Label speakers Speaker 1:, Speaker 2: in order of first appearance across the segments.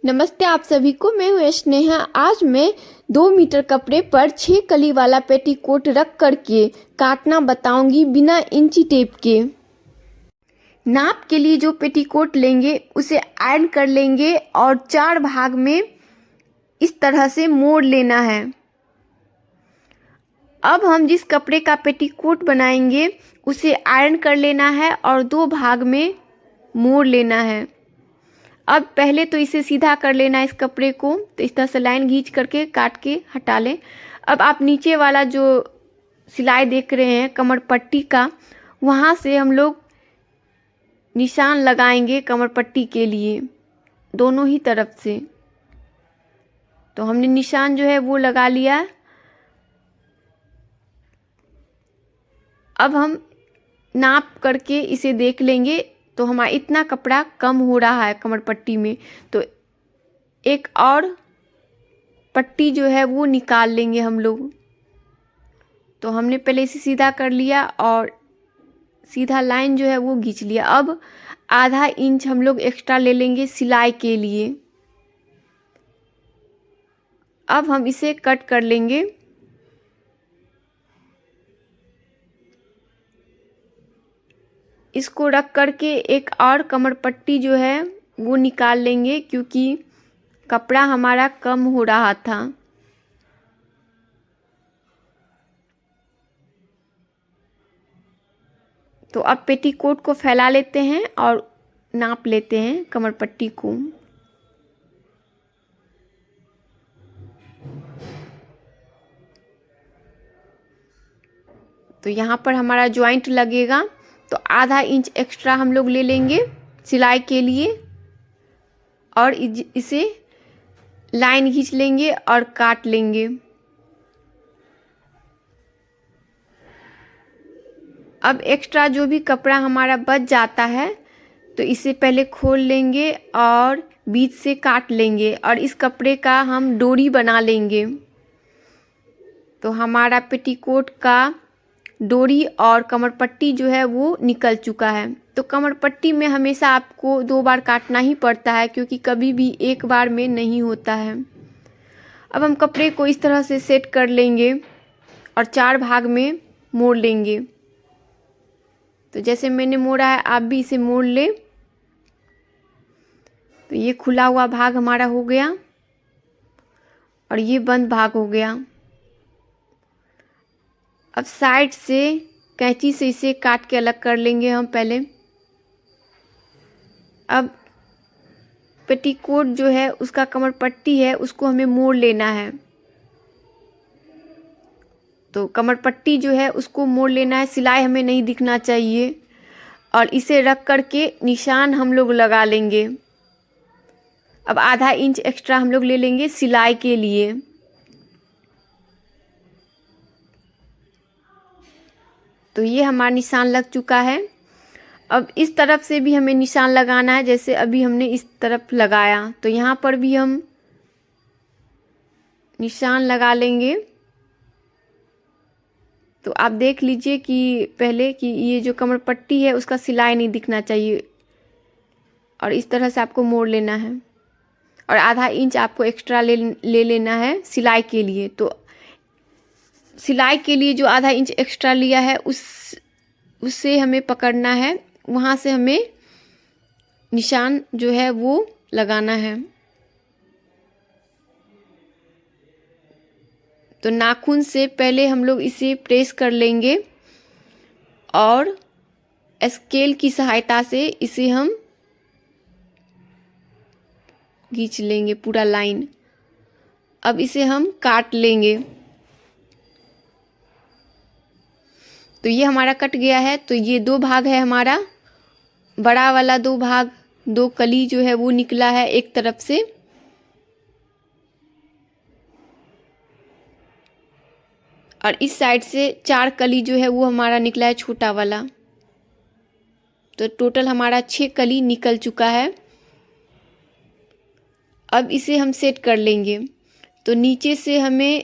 Speaker 1: नमस्ते आप सभी को। मैं हूँ स्नेहा। आज मैं 2 मीटर कपड़े पर 6 कली वाला पेटीकोट रख करके काटना बताऊंगी बिना इंची टेप के। नाप के लिए जो पेटीकोट लेंगे उसे आयरन कर लेंगे और 4 भाग में इस तरह से मोड़ लेना है। अब हम जिस कपड़े का पेटीकोट बनाएंगे उसे आयरन कर लेना है और 2 भाग में मोड़ लेना है। अब पहले तो इसे सीधा कर लेना है इस कपड़े को, तो इस तरह से लाइन खींच करके काट के हटा लें। अब आप नीचे वाला जो सिलाई देख रहे हैं कमर पट्टी का, वहाँ से हम लोग निशान लगाएंगे कमर पट्टी के लिए दोनों ही तरफ से। तो हमने निशान जो है वो लगा लिया। अब हम नाप करके इसे देख लेंगे तो हमारा इतना कपड़ा कम हो रहा है कमर पट्टी में, तो एक और पट्टी जो है वो निकाल लेंगे हम लोग। तो हमने पहले इसे सीधा कर लिया और सीधा लाइन जो है वो खींच लिया। अब आधा इंच हम लोग एक्स्ट्रा ले लेंगे सिलाई के लिए। अब हम इसे कट कर लेंगे। इसको रख करके एक और कमर पट्टी जो है वो निकाल लेंगे क्योंकि कपड़ा हमारा कम हो रहा था। तो अब पेटीकोट को फैला लेते हैं और नाप लेते हैं कमर पट्टी को। तो यहाँ पर हमारा जॉइंट लगेगा, तो आधा इंच एक्स्ट्रा हम लोग ले लेंगे सिलाई के लिए और इसे लाइन खींच लेंगे और काट लेंगे। अब एक्स्ट्रा जो भी कपड़ा हमारा बच जाता है तो इसे पहले खोल लेंगे और बीच से काट लेंगे और इस कपड़े का हम डोरी बना लेंगे। तो हमारा पेटीकोट का डोरी और कमर पट्टी जो है वो निकल चुका है। तो कमर पट्टी में हमेशा आपको 2 बार काटना ही पड़ता है क्योंकि कभी भी एक बार में नहीं होता है। अब हम कपड़े को इस तरह से सेट कर लेंगे और 4 भाग में मोड़ लेंगे। तो जैसे मैंने मोड़ा है आप भी इसे मोड़ लें। तो ये खुला हुआ भाग हमारा हो गया और ये बंद भाग हो गया। अब साइड से कैंची से इसे काट के अलग कर लेंगे हम पहले। अब पेटीकोट जो है उसका कमर पट्टी है उसको हमें मोड़ लेना है। तो कमर पट्टी जो है उसको मोड़ लेना है, सिलाई हमें नहीं दिखना चाहिए और इसे रख करके निशान हम लोग लगा लेंगे। अब आधा इंच एक्स्ट्रा हम लोग ले लेंगे सिलाई के लिए। तो ये हमारा निशान लग चुका है। अब इस तरफ से भी हमें निशान लगाना है, जैसे अभी हमने इस तरफ लगाया तो यहाँ पर भी हम निशान लगा लेंगे। तो आप देख लीजिए कि पहले कि ये जो कमर पट्टी है उसका सिलाई नहीं दिखना चाहिए और इस तरह से आपको मोड़ लेना है और आधा इंच आपको एक्स्ट्रा ले लेना है सिलाई के लिए। तो सिलाई के लिए जो आधा इंच एक्स्ट्रा लिया है उससे हमें पकड़ना है, वहाँ से हमें निशान जो है वो लगाना है। तो नाखून से पहले हम लोग इसे प्रेस कर लेंगे और स्केल की सहायता से इसे हम खींच लेंगे पूरा लाइन। अब इसे हम काट लेंगे। तो ये हमारा कट गया है। तो ये 2 भाग है हमारा, बड़ा वाला 2 भाग, 2 कली जो है वो निकला है एक तरफ से और इस साइड से 4 कली जो है वो हमारा निकला है छोटा वाला। तो टोटल हमारा 6 कली निकल चुका है। अब इसे हम सेट कर लेंगे। तो नीचे से हमें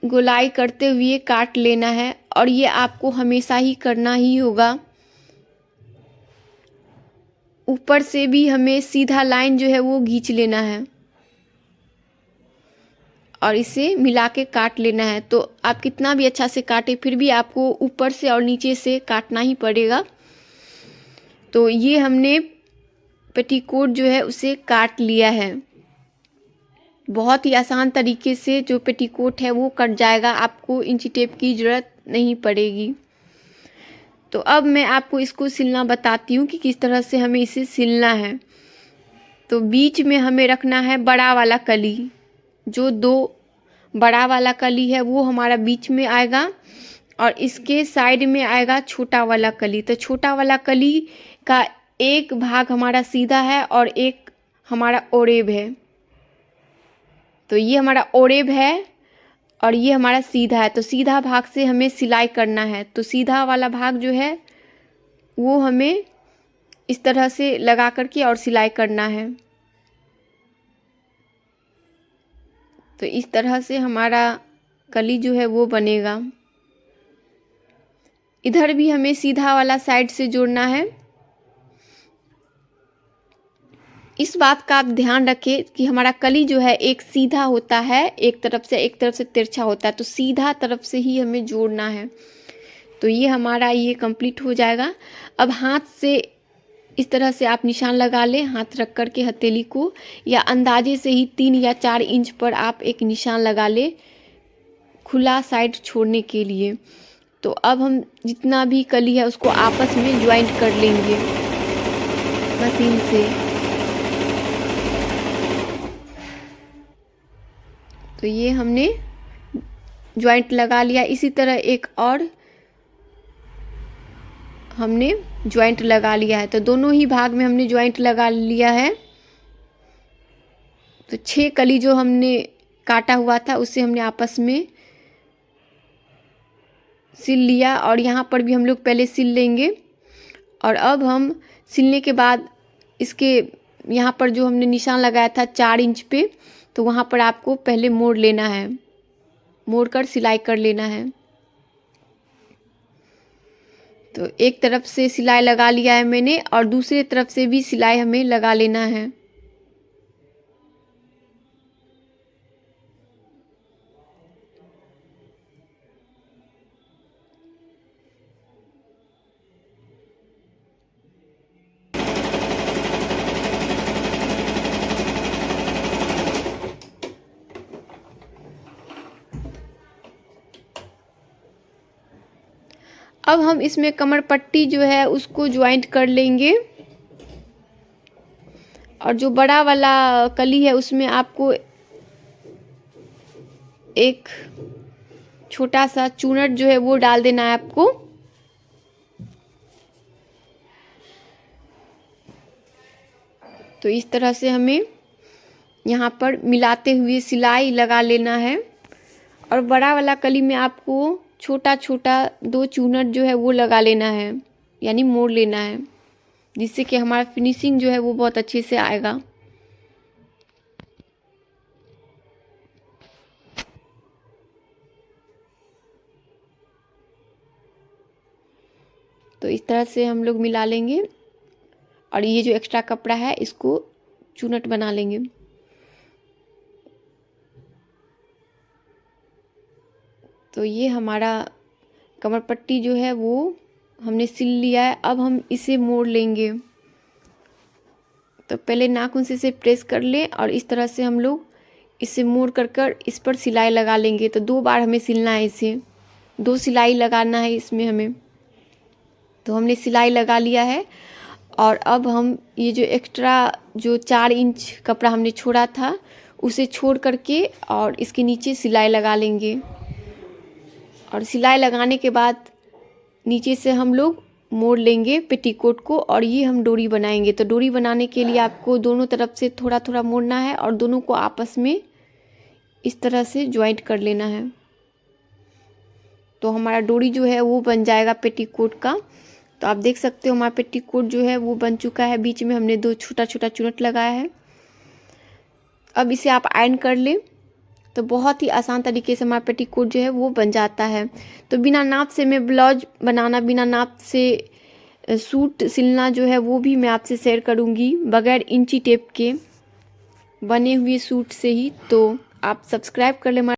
Speaker 1: गोलाई करते हुए काट लेना है और ये आपको हमेशा ही करना ही होगा। ऊपर से भी हमें सीधा लाइन जो है वो खींच लेना है और इसे मिला के काट लेना है। तो आप कितना भी अच्छा से काटे फिर भी आपको ऊपर से और नीचे से काटना ही पड़ेगा। तो ये हमने पेटीकोट जो है उसे काट लिया है। बहुत ही आसान तरीके से जो पेटीकोट है वो कट जाएगा, आपको इंची टेप की ज़रूरत नहीं पड़ेगी। तो अब मैं आपको इसको सिलना बताती हूँ कि किस तरह से हमें इसे सिलना है। तो बीच में हमें रखना है बड़ा वाला कली, जो 2 बड़ा वाला कली है वो हमारा बीच में आएगा और इसके साइड में आएगा छोटा वाला कली। तो छोटा वाला कली का एक भाग हमारा सीधा है और एक हमारा ओरेब है। तो ये हमारा ओरेब है और ये हमारा सीधा है। तो सीधा भाग से हमें सिलाई करना है। तो सीधा वाला भाग जो है वो हमें इस तरह से लगा करके और सिलाई करना है। तो इस तरह से हमारा कली जो है वो बनेगा। इधर भी हमें सीधा वाला साइड से जोड़ना है। इस बात का आप ध्यान रखें कि हमारा कली जो है एक सीधा होता है, एक तरफ से तिरछा होता है। तो सीधा तरफ से ही हमें जोड़ना है। तो ये हमारा ये कंप्लीट हो जाएगा। अब हाथ से इस तरह से आप निशान लगा लें, हाथ रख कर के हथेली को, या अंदाजे से ही 3 या 4 इंच पर आप एक निशान लगा लें खुला साइड छोड़ने के लिए। तो अब हम जितना भी कली है उसको आपस में ज्वाइंट कर लेंगे मशीन से। तो ये हमने ज्वाइंट लगा लिया। इसी तरह एक और हमने ज्वाइंट लगा लिया है। तो दोनों ही भाग में हमने ज्वाइंट लगा लिया है। तो 6 कली जो हमने काटा हुआ था उसे हमने आपस में सिल लिया और यहाँ पर भी हम लोग पहले सिल लेंगे। और अब हम सिलने के बाद इसके यहाँ पर जो हमने निशान लगाया था 4 इंच पे, तो वहाँ पर आपको पहले मोड़ लेना है, मोड़ कर सिलाई कर लेना है। तो एक तरफ से सिलाई लगा लिया है मैंने और दूसरी तरफ से भी सिलाई हमें लगा लेना है। अब हम इसमें कमर पट्टी जो है उसको ज्वाइंट कर लेंगे। और जो बड़ा वाला कली है उसमें आपको एक छोटा सा चूनट जो है वो डाल देना है आपको। तो इस तरह से हमें यहाँ पर मिलाते हुए सिलाई लगा लेना है। और बड़ा वाला कली में आपको छोटा छोटा 2 चूनट जो है वो लगा लेना है, यानी मोड़ लेना है, जिससे कि हमारा फिनिशिंग जो है वो बहुत अच्छे से आएगा। तो इस तरह से हम लोग मिला लेंगे और ये जो एक्स्ट्रा कपड़ा है इसको चूनट बना लेंगे। तो ये हमारा कमर पट्टी जो है वो हमने सिल लिया है। अब हम इसे मोड़ लेंगे। तो पहले नाखून से इसे प्रेस कर लें और इस तरह से हम लोग इसे मोड़ कर इस पर सिलाई लगा लेंगे। तो 2 बार हमें सिलना है, इसे 2 सिलाई लगाना है इसमें हमें। तो हमने सिलाई लगा लिया है और अब हम ये जो एक्स्ट्रा जो 4 इंच कपड़ा हमने छोड़ा था उसे छोड़ करके और इसके नीचे सिलाई लगा लेंगे। और सिलाई लगाने के बाद नीचे से हम लोग मोड़ लेंगे पेटीकोट को और ये हम डोरी बनाएंगे। तो डोरी बनाने के लिए आपको दोनों तरफ से थोड़ा थोड़ा मोड़ना है और दोनों को आपस में इस तरह से ज्वाइंट कर लेना है। तो हमारा डोरी जो है वो बन जाएगा पेटीकोट का। तो आप देख सकते हो हमारा पेटीकोट जो है वो बन चुका है। बीच में हमने 2 छोटा छोटा चूनट लगाया है। अब इसे आप आयरन कर लें। तो बहुत ही आसान तरीके से हमारा पेटीकोट जो है वो बन जाता है। तो बिना नाप से मैं ब्लाउज बनाना, बिना नाप से सूट सिलना जो है वो भी मैं आपसे शेयर करूँगी बगैर इंची टेप के बने हुए सूट से ही। तो आप सब्सक्राइब कर लें।